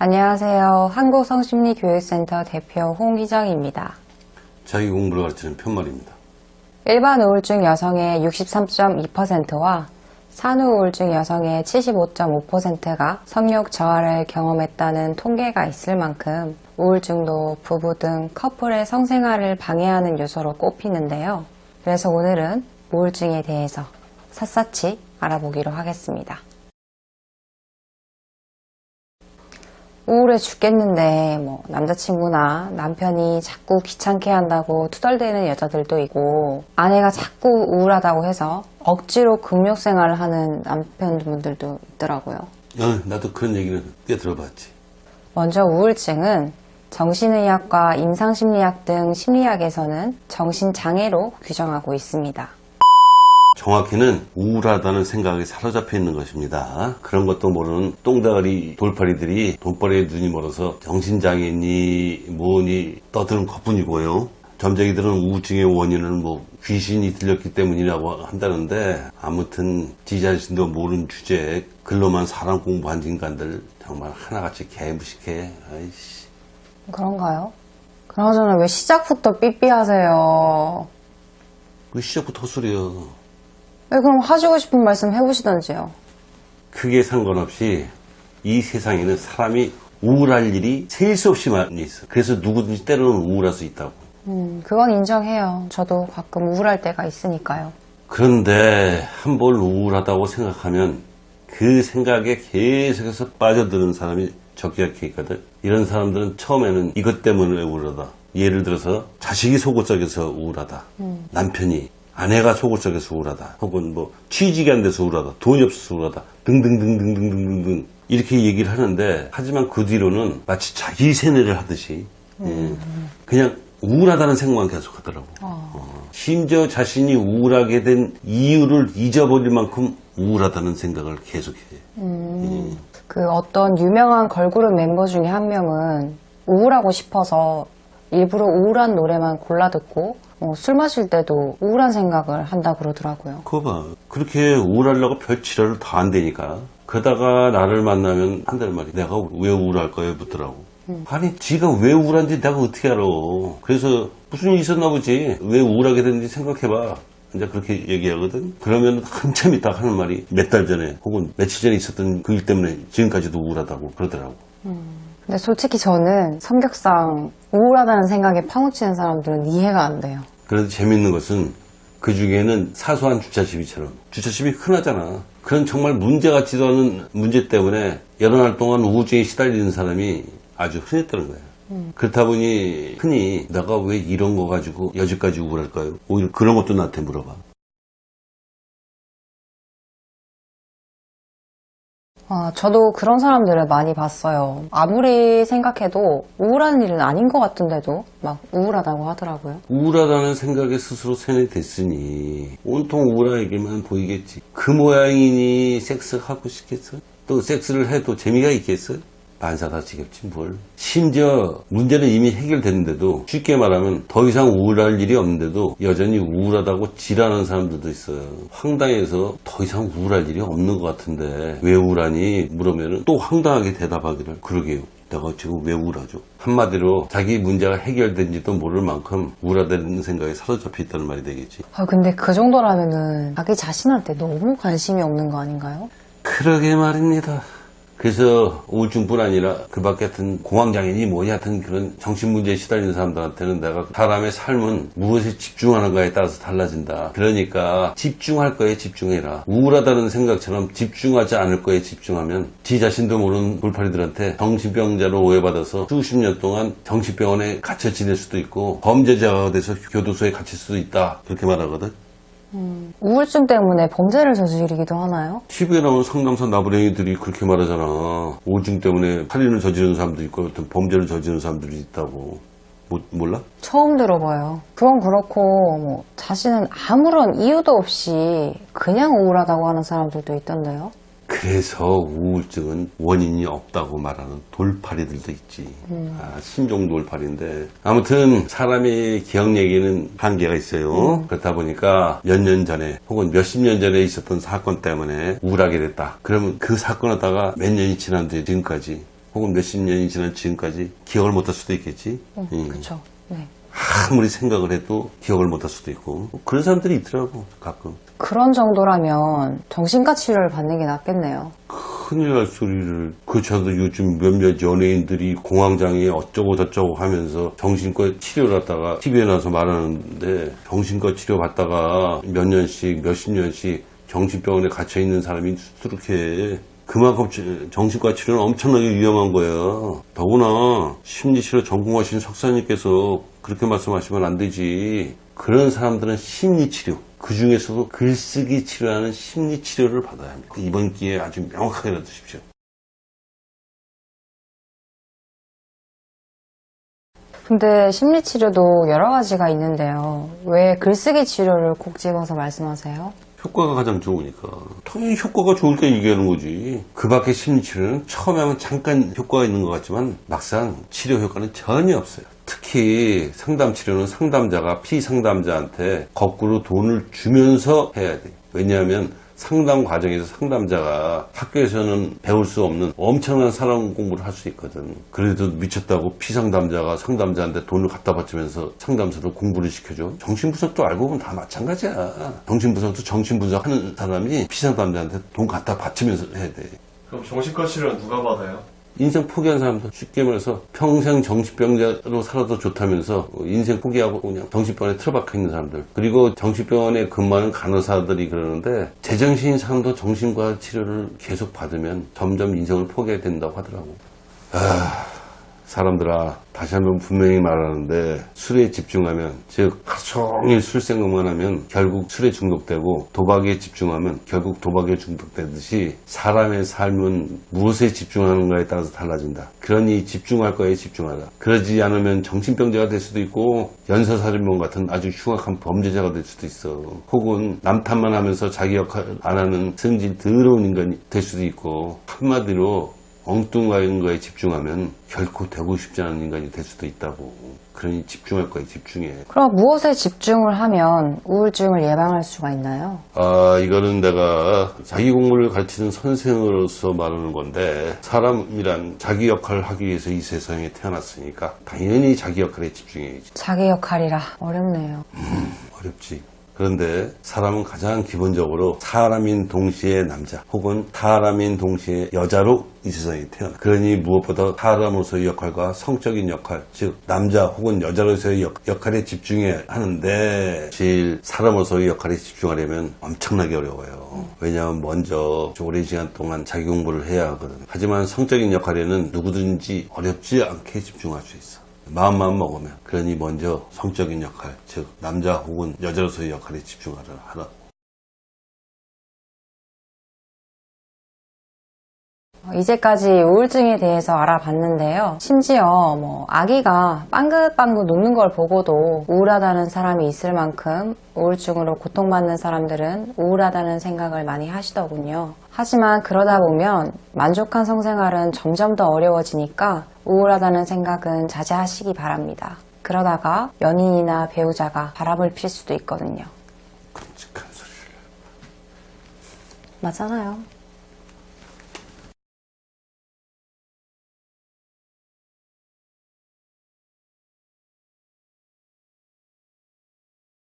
안녕하세요. 한국성심리교육센터 대표 홍희정입니다. 자기 공부를 가르치는 편말입니다. 일반 우울증 여성의 63.2%와 산후 우울증 여성의 75.5%가 성욕 저하를 경험했다는 통계가 있을 만큼 우울증도 부부 등 커플의 성생활을 방해하는 요소로 꼽히는데요. 그래서 오늘은 우울증에 대해서 샅샅이 알아보기로 하겠습니다. 우울해 죽겠는데 남자친구나 남편이 자꾸 귀찮게 한다고 투덜대는 여자들도 있고, 아내가 자꾸 우울하다고 해서 억지로 금욕 생활을 하는 남편분들도 있더라고요. 나도 그런 얘기는 꽤 들어봤지. 먼저 우울증은 정신의학과 임상심리학 등 심리학에서는 정신장애로 규정하고 있습니다. 정확히는 우울하다는 생각에 사로잡혀 있는 것입니다. 그런 것도 모르는 똥다리 돌팔이들이 돈벌이에 눈이 멀어서 정신장애니 뭐니 떠드는 것뿐이고요. 점쟁이들은 우울증의 원인은 귀신이 들렸기 때문이라고 한다는데, 아무튼 지 자신도 모르는 주제에 글로만 사람 공부한 인간들 정말 하나같이 개무식해. 아이씨. 그런가요? 그나저나 왜 시작부터 삐삐하세요? 그 시작부터 헛소리야. 왜 그럼 하시고 싶은 말씀 해보시던지요. 크게 상관없이 이 세상에는 사람이 우울할 일이 셀 수 없이 많이 있어. 그래서 누구든지 때로는 우울할 수 있다고. 그건 인정해요. 저도 가끔 우울할 때가 있으니까요. 그런데 한 번 우울하다고 생각하면 그 생각에 계속해서 빠져드는 사람이 적게 있거든. 이런 사람들은 처음에는 이것 때문에 우울하다. 예를 들어서 자식이 속을 썩여서 우울하다. 남편이, 아내가 속을 썩여서 우울하다. 혹은 취직이 안 돼서 우울하다. 돈이 없어서 우울하다. 등등등등등등등 이렇게 얘기를 하는데, 하지만 그 뒤로는 마치 자기 세뇌를 하듯이 그냥 우울하다는 생각만 계속 하더라고. 심지어 자신이 우울하게 된 이유를 잊어버릴 만큼 우울하다는 생각을 계속해. 그 어떤 유명한 걸그룹 멤버 중에 한 명은 우울하고 싶어서 일부러 우울한 노래만 골라 듣고 술 마실 때도 우울한 생각을 한다 그러더라고요. 그거 봐. 그렇게 우울하려고 별 치료를 다 안 되니까. 그러다가 나를 만나면 한다는 말이, 내가 왜 우울할 거야 묻더라고. 아니 지가 왜 우울한지 내가 어떻게 알아. 그래서 무슨 일이 있었나 보지. 왜 우울하게 됐는지 생각해봐. 이제 그렇게 얘기하거든. 그러면 한참 있다 하는 말이, 몇 달 전에 혹은 며칠 전에 있었던 그 일 때문에 지금까지도 우울하다고 그러더라고. 근데 솔직히 저는 성격상 우울하다는 생각에 파묻히는 사람들은 이해가 안 돼요. 그런데 재밌는 것은 그 중에는 사소한 주차 시비처럼, 주차 시비 흔하잖아. 그런 정말 문제 같지도 않은 문제 때문에 여러 날 동안 우울증에 시달리는 사람이 아주 흔했다는 거야. 그렇다 보니 흔히 내가 왜 이런 거 가지고 여지까지 우울할까요? 오히려 그런 것도 나한테 물어봐. 저도 그런 사람들을 많이 봤어요. 아무리 생각해도 우울한 일은 아닌 것 같은데도 막 우울하다고 하더라고요. 우울하다는 생각에 스스로 세뇌됐으니 온통 우울하게만 보이겠지. 그 모양이니 섹스하고 싶겠어? 또 섹스를 해도 재미가 있겠어? 반사다 지겹지 뭘. 심지어 문제는 이미 해결됐는데도, 쉽게 말하면 더 이상 우울할 일이 없는데도 여전히 우울하다고 지랄하는 사람들도 있어요. 황당해서 더 이상 우울할 일이 없는 것 같은데 왜 우울하니 물으면 또 황당하게 대답하기를, 그러게요, 내가 지금 왜 우울하죠? 한마디로 자기 문제가 해결된지도 모를 만큼 우울하다는 생각에 사로잡혀 있다는 말이 되겠지. 근데 그 정도라면은 자기 자신한테 너무 관심이 없는 거 아닌가요? 그러게 말입니다. 그래서 우울증뿐 아니라 그 밖에 하여튼 공황장애니 뭐니 하여튼 그런 정신문제에 시달리는 사람들한테는 내가 사람의 삶은 무엇에 집중하는가에 따라서 달라진다. 그러니까 집중할 거에 집중해라. 우울하다는 생각처럼 집중하지 않을 거에 집중하면 지 자신도 모르는 돌팔이들한테 정신병자로 오해받아서 수십 년 동안 정신병원에 갇혀 지낼 수도 있고 범죄자가 돼서 교도소에 갇힐 수도 있다. 그렇게 말하거든. 우울증 때문에 범죄를 저지르기도 하나요? TV에 나오는 상남자 나부랭이들이 그렇게 말하잖아. 우울증 때문에 살인을 저지르는 사람도 있고 어떤 범죄를 저지르는 사람들이 있다고. 몰라? 처음 들어봐요. 그건 그렇고 자신은 아무런 이유도 없이 그냥 우울하다고 하는 사람들도 있던데요. 그래서 우울증은 원인이 없다고 말하는 돌팔이들도 있지. 신종 돌팔인데. 아무튼 사람의 기억력에는 한계가 있어요. 그렇다 보니까 몇 년 전에 혹은 몇십 년 전에 있었던 사건 때문에 우울하게 됐다. 그러면 그 사건 하다가 몇 년이 지난 뒤에 지금까지 혹은 몇십 년이 지난 지금까지 기억을 못할 수도 있겠지. 그렇죠. 네. 아무리 생각을 해도 기억을 못할 수도 있고 그런 사람들이 있더라고 가끔. 그런 정도라면 정신과 치료를 받는 게 낫겠네요. 큰일 날 소리를. 저도 요즘 몇몇 연예인들이 공황장애 어쩌고 저쩌고 하면서 정신과 치료를 하다가 TV에 나와서 말하는데, 정신과 치료 받다가 몇 년씩 몇십 년씩 정신병원에 갇혀있는 사람이 수두룩해. 그만큼 정신과 치료는 엄청나게 위험한 거예요. 더구나 심리치료 전공하신 석사님께서 그렇게 말씀하시면 안 되지. 그런 사람들은 심리치료, 그 중에서도 글쓰기 치료하는 심리치료를 받아야 합니다. 이번 기회에 아주 명확하게 알아두십시오. 근데 심리치료도 여러 가지가 있는데요. 왜 글쓰기 치료를 콕 집어서 말씀하세요? 효과가 가장 좋으니까. 당연히 효과가 좋을 때 얘기하는 거지. 그 밖에 심리치료는 처음에 하면 잠깐 효과가 있는 것 같지만 막상 치료 효과는 전혀 없어요. 특히 상담치료는 상담자가 피상담자한테 거꾸로 돈을 주면서 해야 돼요. 왜냐하면 상담 과정에서 상담자가 학교에서는 배울 수 없는 엄청난 사람 공부를 할 수 있거든. 그래도 미쳤다고 피상담자가 상담자한테 돈을 갖다 바치면서 상담사로 공부를 시켜줘. 정신분석도 알고 보면 다 마찬가지야. 정신분석도 정신분석 하는 사람이 피상담자한테 돈 갖다 바치면서 해야 돼. 그럼 정신과 치료는 누가 받아요? 인생 포기한 사람들, 쉽게 말해서 평생 정신병자로 살아도 좋다면서 인생 포기하고 그냥 정신병원에 틀어박혀 있는 사람들, 그리고 정신병원에 근무하는 간호사들이 그러는데, 제정신인 사람도 정신과 치료를 계속 받으면 점점 인생을 포기해야 된다고 하더라고. 사람들아, 다시 한번 분명히 말하는데, 술에 집중하면, 즉 하루 종일 술 생각만 하면 결국 술에 중독되고, 도박에 집중하면 결국 도박에 중독되듯이 사람의 삶은 무엇에 집중하는가에 따라서 달라진다. 그러니 집중할 거에 집중하라. 그러지 않으면 정신병자가 될 수도 있고 연쇄살인범 같은 아주 흉악한 범죄자가 될 수도 있어. 혹은 남탓만 하면서 자기 역할 안 하는 성질 더러운 인간이 될 수도 있고, 한마디로 엉뚱한 거에 집중하면 결코 되고 싶지 않은 인간이 될 수도 있다고. 그러니 집중할 거에 집중해. 그럼 무엇에 집중을 하면 우울증을 예방할 수가 있나요? 이거는 내가 자기 공부를 가르치는 선생으로서 말하는 건데, 사람이란 자기 역할을 하기 위해서 이 세상에 태어났으니까 당연히 자기 역할에 집중해야지. 자기 역할이라 어렵네요. 어렵지. 그런데 사람은 가장 기본적으로 사람인 동시에 남자, 혹은 사람인 동시에 여자로 이 세상에 태어나. 그러니 무엇보다 사람으로서의 역할과 성적인 역할, 즉 남자 혹은 여자로서의 역할에 집중해야 하는데, 사실 사람으로서의 역할에 집중하려면 엄청나게 어려워요. 왜냐하면 먼저 오랜 시간 동안 자기 공부를 해야 하거든. 하지만 성적인 역할에는 누구든지 어렵지 않게 집중할 수 있어. 마음만 먹으면. 그러니 먼저 성적인 역할, 즉 남자 혹은 여자로서의 역할에 집중하라. 이제까지 우울증에 대해서 알아봤는데요. 심지어 아기가 빵긋빵긋 녹는 걸 보고도 우울하다는 사람이 있을 만큼 우울증으로 고통받는 사람들은 우울하다는 생각을 많이 하시더군요. 하지만 그러다 보면 만족한 성생활은 점점 더 어려워지니까 우울하다는 생각은 자제하시기 바랍니다. 그러다가 연인이나 배우자가 바람을 필 수도 있거든요. 끔찍한 소리를. 맞잖아요.